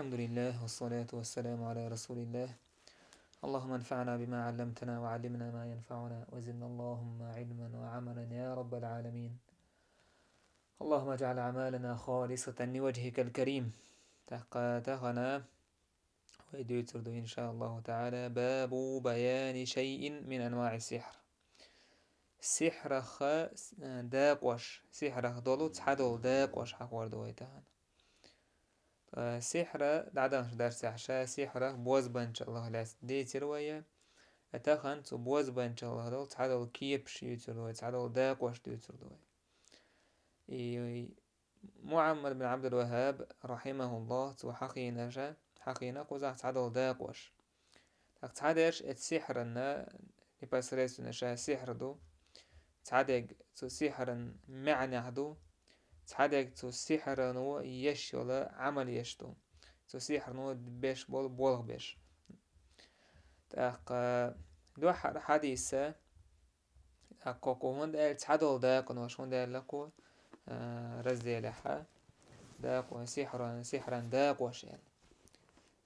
الحمد لله والصلاة والسلام على رسول الله. اللهم انفعنا بما علمتنا وعلمنا ما ينفعنا وزدنا اللهم علما وعملا يا رب العالمين. اللهم اجعل أعمالنا خالصة لوجهك الكريم. تهنا ويدوتر إن شاء الله تعالى باب بيان شيء من أنواع السحر. سحر داقوش سحر دولو تحدول داقوش حقور دويتهن سحر دعدان درس عشاء سحر بوز بنش الله لاس دي تروية أتخن بوز بنش الله دول تعدل كيبش يتروي تعدل داق واش يتروي. معمر بن عبد الوهاب رحمه الله حقينا جا حقينا قوزع تعدل داق واش تعدش السحر النا يبصريس نشا سحر دو تعدق سحر معنى هدو تعدق سحر نو يش ولا عمل يشتو سحر نو بيش بول بيش تاق دو حديثة أكوكو هون دال تعدل داق نوش هون دال لكو رزي لحا داق سحرا داق وش يعني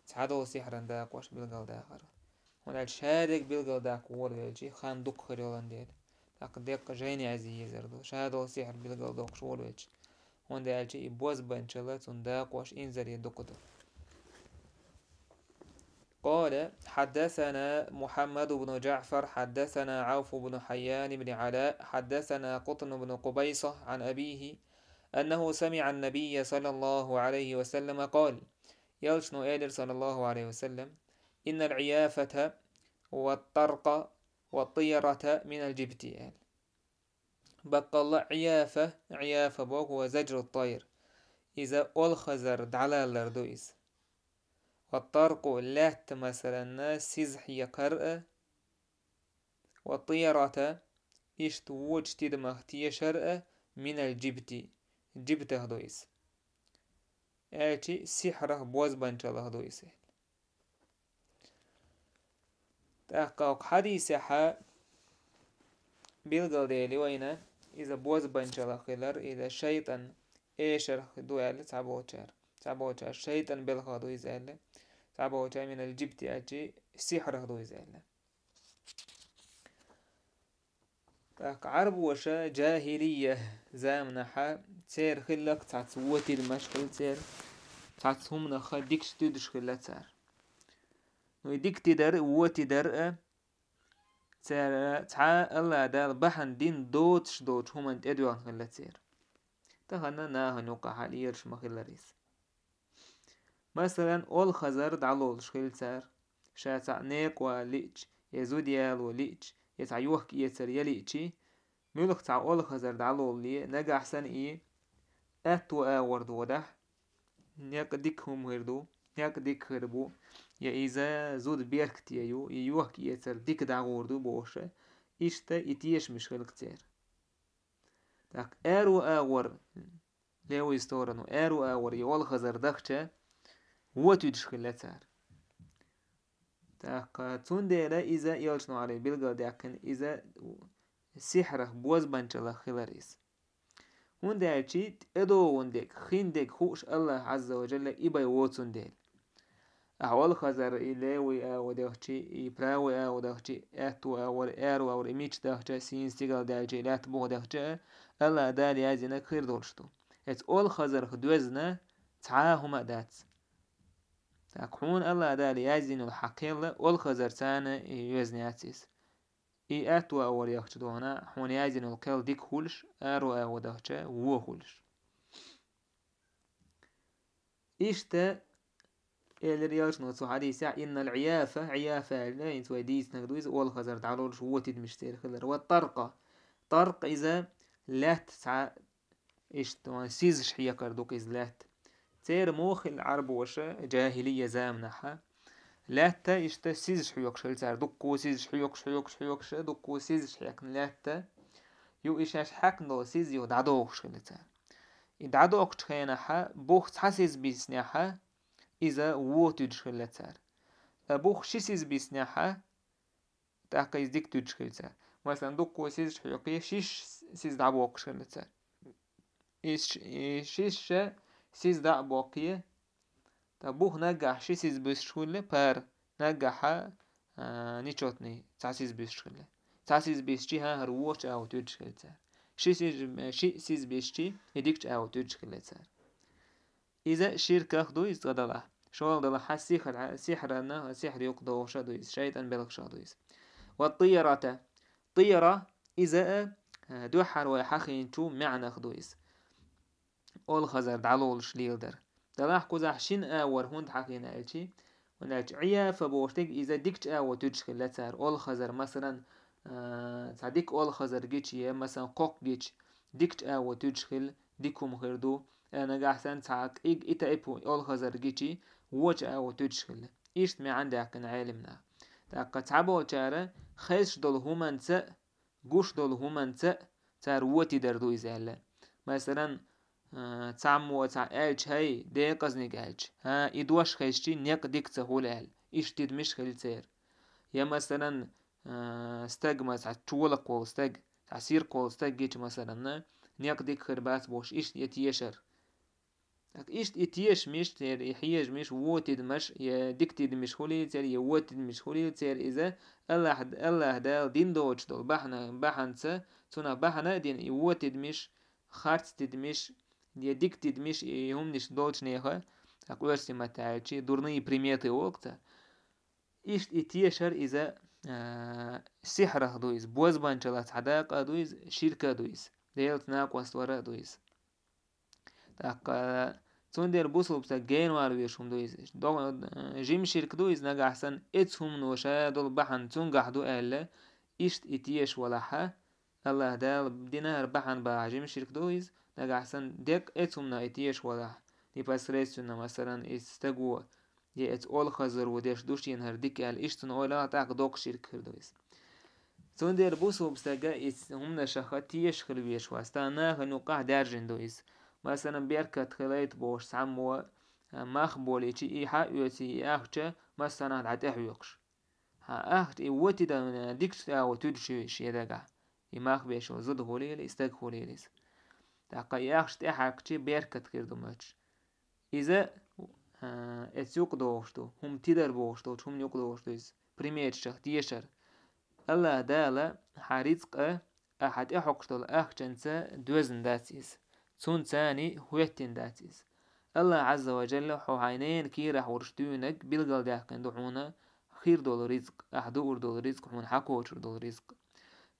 تعدل سحرا داق وش بالقل داخر هون دال شادق بالقل داق ورجي خان دق خريولان ديل تاق دق جيني عزيز زردو شادل سحر بالقل داق شورج هون دال شيء بوز بنشلت داق وش إنزل يدقدو. قال حدثنا محمد بن جعفر حدثنا عوف بن حيان بن علاء حدثنا قطن بن قبيصة عن أبيه أنه سمع النبي صلى الله عليه وسلم قال يلشن إيلر صلى الله عليه وسلم إن العيافة والطرق والطيرة من الجبت يعني بقى الله عيافة بوك وزجر الطير إذا ألخزر دعلا لردويس والطرق لات مثلا سيزحي قرأ والطيرة إشتوج تدمغتي شرأ من الجبت هدويس سحره بوز بانشال هدويس تحقق حديثة بيلغل ديلي وينا إذا بوز بانشال خلر إذا شيطان إيشر خدوال تعبوشار شيطان بالخدو يزال تعبوشار من الجبت أجي سحر خدو يزال عرب وشا جاهلية زامنحا تير خلق تعتوتي المشكل تير تعتهم نخا ديكش تدش خلق تار ويديك تدر ووتي در تير تعا الله دال بحن دين دوتش هم انت ادوان خلق تير تخنا ناها نوقع حاليرش مخلريس مثلا أول خزر دعلول شخيل تار شاتع نيق وليتش يزود يال وليتش يتعيوه يتر يليتشي ميلوخ تاع أول خزر دعلول لي نجا أحسن إيه أتو أورد ودح نيق ديكهم هردو نيق ديك هربو يا إذا زود بيركتيو يوه يتر ديك دعوردو بوشة إشتا إتيش مشغل كتير تاك أرو أور ليو يستورنو أرو أور يول خزر دخشة وتدش خلتار تاق تون ديرا إذا يلشنو علي بلغا داكن إذا سحره بوز بانشلا خلاريس هون دالشي ادو وندك خيندك خوش الله عز وجل إباي ووتون ديل أول خزر إليوي أو داخشي إبراوي أو داخشي أتو أو أرو أو إميش داخشي سين ستيغل دالشي لا تبو داخشي الله دالي عزينا خير دولشتو ات أول خزر خدوزنا تعاهما دات تاكحون الله دالي عزين الحقيقة أول خزر تانا يوزنياتيس إي أتو أول يخشدونا حون يعزين القيل ديك خولش أرو أو داخشي وو خولش إشتا الرياش نوتو حديثة إن العيافة عيافة لا ينتوى ديس نقدويز أول خزر تعالولش هو تدمشتير خلر والطرقة طرق إذا لا تسعى إشتوى سيزش حيا كردوك إذ لات تير موخ العرب وشا جاهلية زامنحا لاتا إشتا سيزش حيوكش هلتار دوكو سيزش حيوكش دوكو سيزش حيوكش لاتا يو إشاش حقنو سيز يو دعدوكش هلتار دعدوكش خينحا بوخ تحسيز بيسنحا إذا ووتدش هلتار بوخ شيسيز بيسنحا تاقيز ديك تدش هلتار مثلا دوكو سيزش حيوكي شيش سيز دعبوكش هلتار شيش سيز دعبوكي بوخ نجح شيسيز بيشخله بار نجح نيشوتني تعسيز بيشخله تعسيز بيشتي ها هروش أو تجخل تار شيسيز بيشتي يديكش أو تجخل تار إذا شركة خدو يستغدله شغل دلها سحرنا سحر يقضو شادويس شيطان بلغ شادويس والطيرة طيرة إذا دوحر ويحخين تو معنى خدويس أول خزر دعلول شليلدر دلاح كوزح شين أور هند حقينا ألشي ونالش عيا فبوشتك إذا ديكش أو تجخل لتسار أول خزر مثلا تعديك أول خزر جيتش مثلا قوق جيتش ديكش أو تجخل ديكم غيردو أنا قاحسن تعاك إتا إبو أول خزر جيتشي ووش أو تجخل إيش ما عندك عالمنا تاقا تعبو تارا خيش دول همان تأ قوش دول همان تأ تار ووتي دردو إزالة مثلا تعمو تعالج هاي ديقز نيقالج ها إدواش خيشتي نيق ديك تهول أهل إيش تدمش خيلتير يا مثلا استاج ما تعطول قول استاج تعسير قول استاج جيش مثلا نيق ديك خربات بوش إيش يتيشر إيش يتيش مش تير يحيج مش ووتد مش يا ديك تدمش خولي تير يا ووتد مش خولي تير إذا الله دال دين دوش دول بحنسا تونا بحنا دين يوتد مش خارت تدمش يديك تدمش يهمنش دولش نيخا أقولش سما تعالشي دورني بريميتي وقتا إيش يتيشر إذا سحر دويز بوز بانشلات حداقة دويز شركة دويز ديلت ناق وستورة دويز تاقا تندر بوصل بتا جين وارويشهم دويز جيم شرك دويز ناقا حسن اتهم نوشا دول بحن تنقح دو ألا إيش يتيش ولا الله دال دينار بحن با جيم شرك دويز ناقا حسن ديك اتهم نا يتيش ولا دي بس ريسونا مثلا استقوى دي ات خزر وديش دوش ينهر ديك ال اشتن اولا تاق دوق شرك خردويس تندر بوصل بساقا هم نشاخا تيش خلويش واستانا هنوقع دارجن دويس مثلا بيركت خليت بوش سعمو ماخ بوليشي إيحا يوتي أخجا مثلا عاد إحيوكش ها أخت إيوتي دا ديكش أو تدشي شيداقا إماخ بيشو زد خوليل استاق خوليليس تاقا إياخش تيحاكشي بيركت خيردو ماتش إذا اتسوق دوشتو هم تيدر بوشتو هم يوق دوشتويس بريميتشا تيشر الله دالا حاريزق أحد إحوكشتو أخجنسا دوزن داتيس تون تاني هويتين داتيس الله عز وجل حوحينين كي راح ورشتونك بلغل داقين دعونا خير دول رزق أحدور دول رزق حون حكوشر دول رزق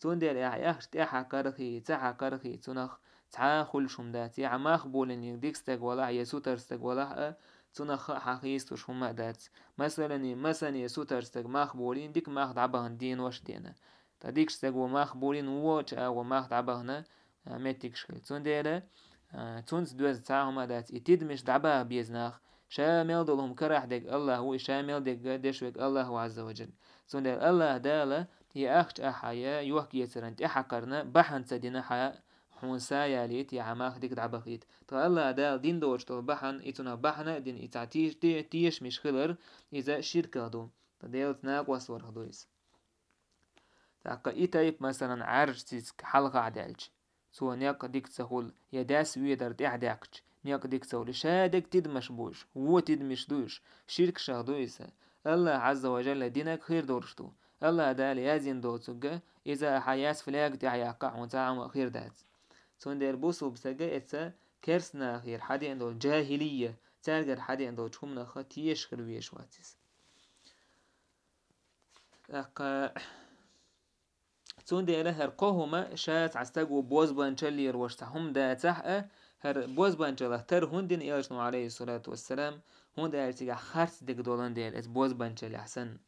تون دير أخشت كارخي تحا كارخي تونخ تحا خلشم داتي عماخ بولن يديك استقوالا يسوتر استقوالا تونخ حقيستوش هم دات مثلا يسوتر استق ماخ بولين ديك ماخ دعبهن دين وش دينا تديك استقوا ماخ بولين ووش أو ماخ دعبهن ميتيك شخل تون دير تونس دوز تاعهم دات يتيد مش دعبها بيزناخ شامل دولهم كراح ديك الله هو شامل ديك دشوك الله عز وجل تون دير الله دالا هي أخت أحيا يوحك يترنت إحقرنا بحن تدينا حياة حونسا ياليت يا عماخ ديك دعبخيت تا الله دال دين دوش تو بحن إتنا بحنا دين إتعتيش تيش مش خلر إذا شركة دو تديلت ناق وصور خدويس تاقا إتايب مثلا عرج تيسك حلقة عدالج سو نيق ديك تسهول يداس ويدر تحداكش نيق ديك تسهول شادك تدمش بوش هو تدمش دوش شرك شاهدويسا الله عز وجل دينك خير دورشتو الله دال يازين دوتسوغا إذا حياس فلاك تعياقع وتعام خير دات سون دير بوسو بساقا إتسا كرسنا خير حدي عندو جاهلية تالقر حدي عندو تشمنا خطيش خلويش واتس تون دي هر قوهما شات عستقو بوز بانشالي روشتهم دا تحقا هر بوز بانشاله تر هندين إيجنو عليه الصلاة والسلام هند ارتقا خارت ديك دولان ديال اس بوز بانشالي حسن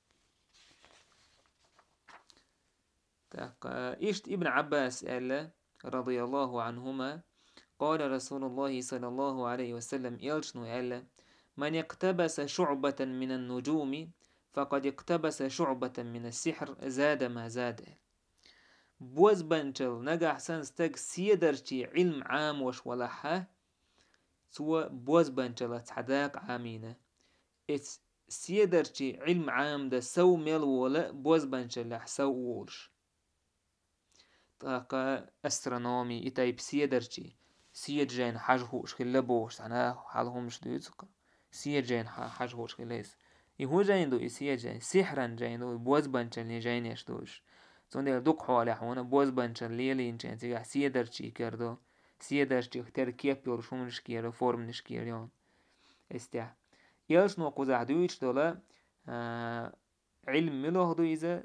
إشت ابن عباس قال رضي الله عنهما قال رسول الله صلى الله عليه وسلم إيجنو قال من اقتبس شعبة من النجوم فقد اقتبس شعبة من السحر زاد ما زاد بوز بانشل نجا حسن استق سيدرشي علم عام وش ولحه سوى بوز بانشل تحداق عامينة اتس سيدرشي علم عام ده سو ميل ولا بوز بانشل حسو وولش طاقة استرونومي اتايب سيدرشي سيد جين حاجهوش خلبوش عناه حالهم مش دويتسك سير جين حاجوش خلاص يهو جين دو يسير جين سحرا جين دو بوز بنشل جين يشتوش تون دوك حوالي حوانا بوز بنشل ليلين جين تيجا سيدر شي كردو سيدر شي اختار كيف يورشون نشكيرو فورم نشكيريون استيا يلش نو قوزع دويش دولا علم ملوه دو إذا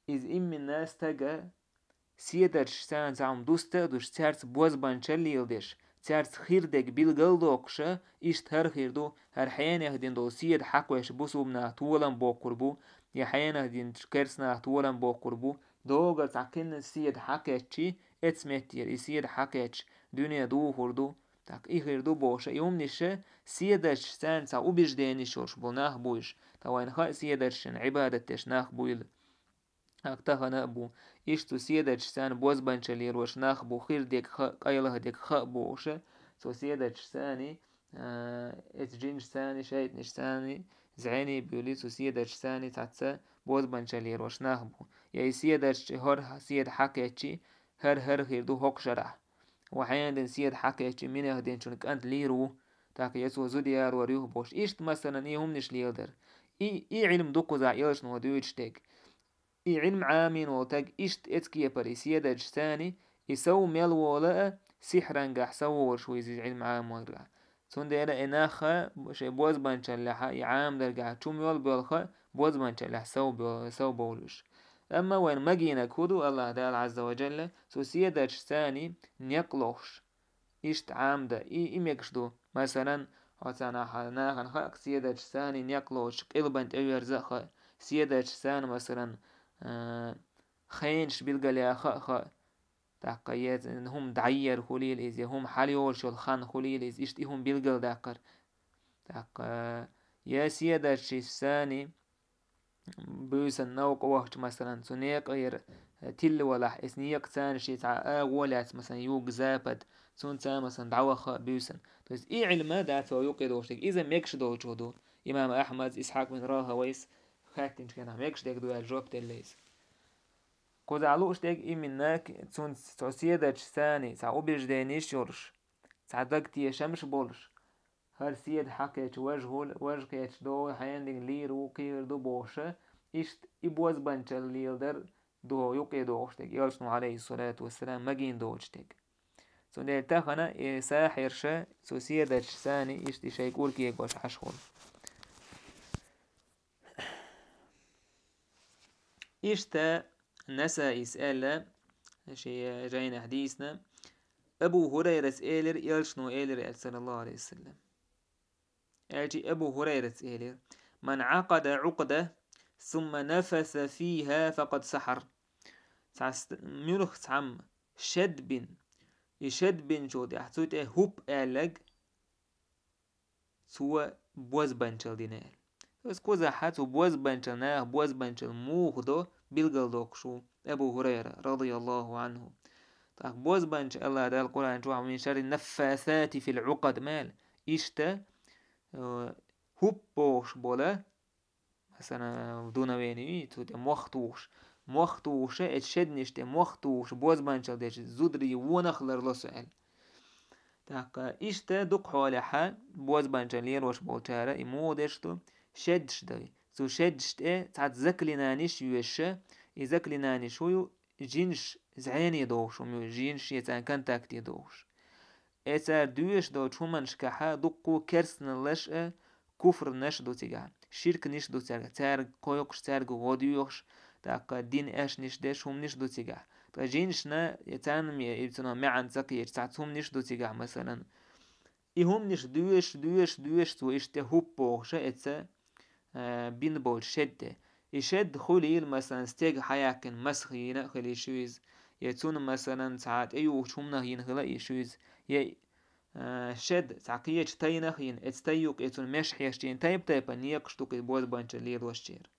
إم الناس تجا سيدرش سان زعم دوستا دوش تارس بوز بانشل يلدش تارس خير دك بالقل دوكشا إشت خير دو هر حيانه دين دو سيد حقوش بوسوبنا طولن بو قربو يا حيانه دين كرسنا طولن بو قربو دوغا تعكن سيد حقيتشي اتسمتير يسيد حقيتش دنيا دو هردو تاك إخير دو بوشا يوم نشا سيدرش سان سا وبجديني شوش بوناه بوش توين خا سيدرشن عبادتش ناخ بويل أكتها نأبو إشتو سيدة جسان بوز بانشالير وش ناخبو خير ديك خاق أيله ديك خاق بوشة سو سيدة جساني اتجين جساني شايت نجساني زعيني بيولي سو سيدة جساني تعتسا بوز بانشالير وش ناخبو يا سيدة هر سيد حكيتشي هر خير دو هوك شرح وحيان دين سيد حكيتشي مين يهدين شونك أنت ليرو تاك يسو زوديار وريوه بوش إشت مثلا إيه هم نش ليلدر إيه علم دوكو زع يلش نو دويتش تيك علم عامين وتاج إشت إتكي بريسيا دجتاني يسو ميل ولا سحرا سو شوي زي علم عام ورجع سون ديرا إناخا شي بوز بانشلحا يعام درجع شو ميل بالخا بوز بانشلح سو بولش أما وين مجينا كودو الله تعالى عز وجل سو سيا دجتاني نيقلوش إشت عام دا إميكشدو مثلا هاتانا حالنا خنخاق سيا دجتاني نيقلوش قلبنت أيرزخا سيا دجتان مثلا خينش بيلقى خا تاقيات هم دعير خليل إذا هم حاليول شو الخان خليل إذا إشتهم بيلقى داقر تاق يا سيادة الشيساني بيوسن نوق وقت مثلا سنيق غير تل ولا اسنيق ثاني شي تاع ولات مثلا يوق زابد سون تا مثلا دعوة خا بيوسن بس إيه علم دات ويوقي دوشتك إذا ميكش دو جودو إمام أحمد إسحاق بن راهويس خاتين كنا ميكش ديك دو الجواب تليس كوز علوش ديك إيه منك تون سيادة ثاني تاع أوبيج دينيش يورش تاع دقتي شمش بولش هر سيد حكيت وجهت دو حياندين ليرو كير دو بوشة إشت إبوز بانشل ليلدر دو يوقي دوشتك يلشنو عليه الصلاة والسلام مجين دوشتك سو دير تاخنا ساحرشة سو سيادة ثاني إشت شيكور كيك باش حشول إشتا نسا يسأل شي جاينا حديثنا أبو هريرة سئلر يلشنو إيلر صلى الله عليه وسلم أجي أبو هريرة سئلر من عقد عقدة ثم نفث فيها فقد سحر ميلوخ تعم شد بن جود يحتوت هوب ألق سوى بوز بنشل دينال بس كوزا حاتو بوز بنشل بوز بنشل موخدو بيلقل دوكشو أبو هريرة رضي الله عنه طاق بوز بنش الله دا القرآن جوع من شر النفاثات في العقد مال إشتا هوبوش بولا مثلا دون ويني تود مختوش اتشدنشت مختوش بوز بنش ديش زودري ونخلر لسؤال طاق إشتا دق حوالها بوز بنش لير وش بولتارا إمودشتو شدش داي سو شدشت تعد زكلنانيش يوشا يزكلنانيش هو جينش زعيني دوش وميو جينش يتان كنتاكتي دوش اتار دوش دو چومنش كحا دقو كرسن لش كفر نش دو تيجا شرك نش دو تيجا تار قويقش تار غوديوش تاق دين اش نش دش هم نش دو تيجا تا جينش نا يتان يبتنا معن زكي تعتهم نش دو تيجا مثلا إهم نش دوش تو إشته هوبو شا اتسا بين بول شده يشد خليل مثلا ستيج حياكن مسخينا خلي شويز يتون مثلا ساعات أيوه شومنا ينخلا يشويز ي شد تعقية تينخ ين اتستيوق يتون مش حيشتين تايب نيقشتوك بوز بانش ليل وشتير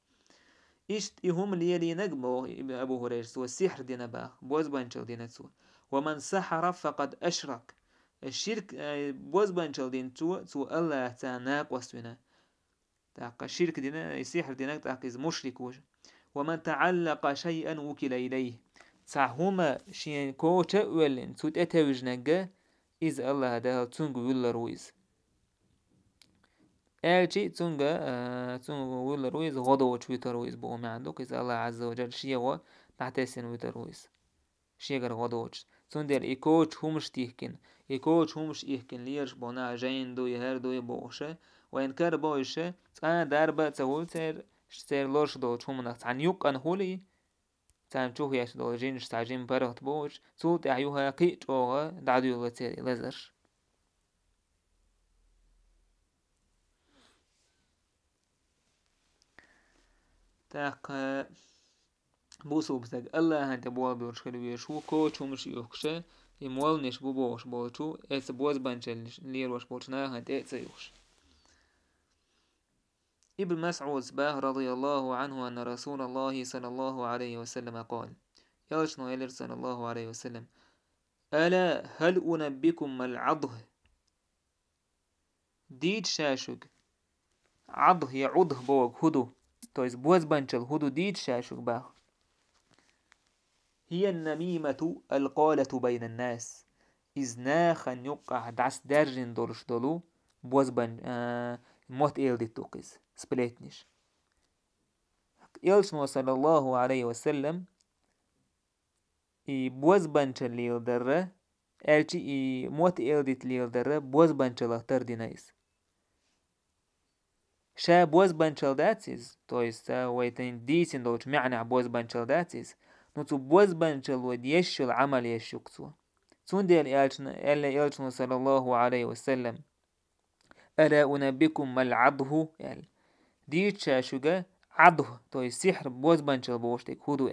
إشت إهم ليلي نجمو أبو هريرة سوى السحر دينا باخ بوز بانش دينا سوى ومن سحر فقد أشرك الشرك بوز بانش دين سوى الله تاناق وسونا تاق الشرك دينا السحر دينا تاق مشرك وجه ومن تعلق شيئا وكل إليه تعهما شيئا كو تأولن سوت أتوجنجا إذ الله هذا تنقو يلا رويز elchi tsunga willa ruiz غدو تشويتر رويز بو عندك إذا الله عز وجل شيء نعتسن ويتر رويز شيء غير غدوش تندر إيكوش همش تيهكن إيكوش همش إيهكن ليرش بنا جين دو يهر دو يبوشه وإن كار بوشه تان دربة تقول سير لوش دو تشومنك عن يوك أن هولي تام تشوف ياش دو جينش تعجين برغت بوش تقول أيوها قيت أوغا دعدو لتيري لزر تاق بوسو بسك الله هنت بوال بيوش خلوية شو كوش همش يوكشه يموال نش بوش بوشو إس بوز بانشل لير وش بوشنا هنت إتس يوش ابن مسعود باه رضي الله عنه أن رسول الله صلى الله عليه وسلم قال يلشنو يلر صلى الله عليه وسلم ألا هل أنبكم العضه ديد شاشق عضه يعضه بوغ هدو تويس بوز بانشل هدو ديد شاشق باه هي النميمة القالة بين الناس إذ ناخا يقع دعس درجن دولش دولو بوز بان موت إيل دي توقيز سبليتنش يلشنو صلى الله عليه وسلم بوز بانشل ليل درة elchi موت إيل دي تليل درة بوز بانشل اختر دينايس شا بوز بانشل داتيز تويس ويتين ديسين دوش معنى بوز بانشل داتيز نوتو بوز بانشل ود يشل عمل يشوكسو تون ديال إلشن صلى الله عليه وسلم ألا أنبكم ما العضه يعني ديت شاشوغا عضه توي سحر بوز بانشل بوشتك هدو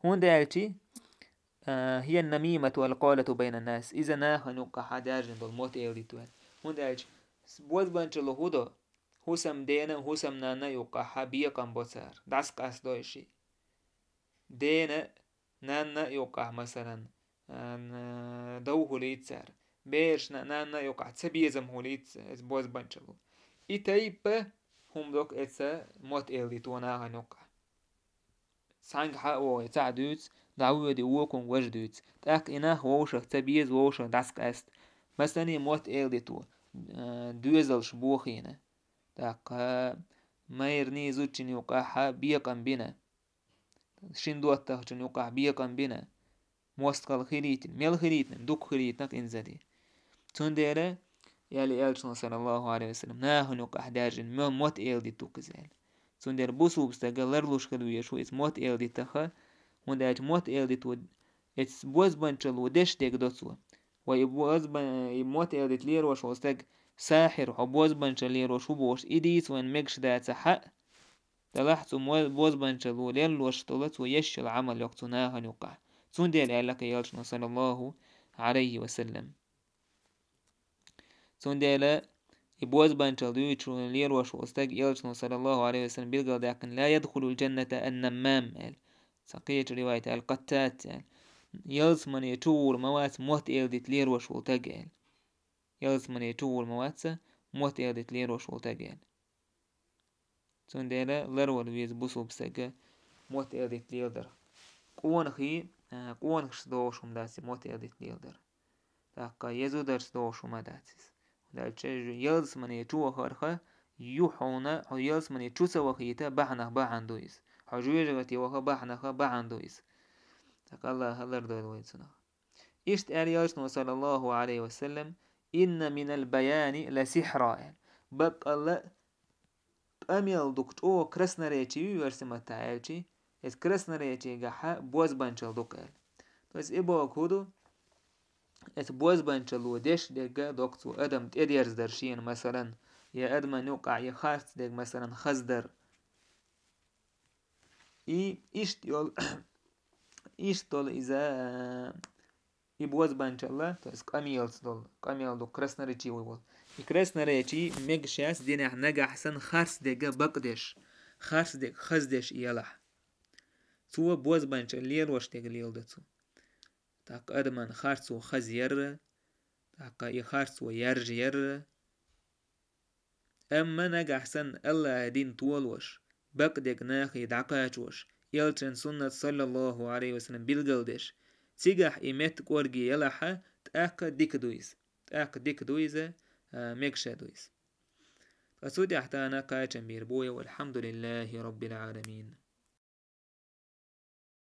هون دالتي هي النميمة والقولة بين الناس إذا ناها نوكا حداجن دول موت إيليتوال هون دالتي بوز بانشل هدو هسم دينا هسم نانا يوكا حبيا كمبوسار داس قاس دوشي دينا نانا يوكا مثلا دو هوليت سار بيرش نانا يوكا تسبيزم هوليت بوز بانشلو إتايب هم دوك إتسا موت إليتو ناها نوكا سانج حقو يتعدوت دعوه دي ووكم وجدوت تاك إناه ووشك تبيز ووشك داسك أست مثلا موت إليتو دوزل شبوخينا تاك ما يرني زوتشن يوكا بيقا بنا شندوات تاكشن يوكا بيقا بنا موستقل خليتن ميل خليتن دوك خليتنك إنزادي تنديرا يالي إلشن صلى الله عليه وسلم ناهن يوكا حداجن ميل موت إل دي توكزال تندير بوسو بستاقل لرلوش خلوية شو إس موت إل دي تخا ونداج موت إل دي تود إس بوز بانشل ودش تيك دوتسو ويبوز موت إل دي تلير وش وستاق ساحر وبوز بانشل لير وشو بوش إديس وين ميكش دات حق تلاحظوا بوز بانشل وليل وش طلت ويش العمل يقتو ناهن يوكا تندير لك يلشن صلى الله عليه وسلم تندير يبوز بانشل دويتشو لير وش وستاق يلشن صلى الله عليه وسلم بيلقى لكن لا يدخل الجنة النمام سقيت رواية القتات يلس من يتور موات موت إلدت لير وش وتقال يلس من يتور موات موت إلدت لير وش وتقال تندير لرول ويز بوسو بساقا موت إلدت لير در قوان خش دوشم داسي موت إلدت لير در تاقا يزو درس دوشم داسيس يلس من يتور خرخة يوحونا أو يلس من يتوسا وخيتا بحنا بحن دويس حجويجغتي وخا بحنا بحن دويس تاق الله هلر دويل ويتسنا إشت يلشنو صلى الله عليه وسلم إن من البيان لسحرا بق الله أميل دكتو كرسنا ريتي ويرسمة تعالتي إس كرسنا ريتي جحا بوز بانشل دوكال بس إبوا كودو إس بوز بانشل ودش دقا دكتو أدم تديرز درشين مثلا يا أدم نوقع يخارت دق مثلا خزدر إشتول إذا يبوز بانشلا تس كاميلز دول كاميل دو كرسنا ريتي ويبول كرسنا ريتي ميغشاس دينا نجح سن خارس دقا بقدش خارس دق خزدش يلح تو بوز بانشل ليل وش دق ليل دتو تاق أدمان خارس وخز ير تاق يخارس ويرج ير أما نجح سن الله دين طول وش بقدق ناخي دعقاش وش يلتن سنة صلى الله عليه وسلم بالقلدش تيجح إيمت قورجي يلحا تاق ديك دويز ميكشا دويز أسودي أحتانا كايتشن بيربويا والحمد لله رب العالمين.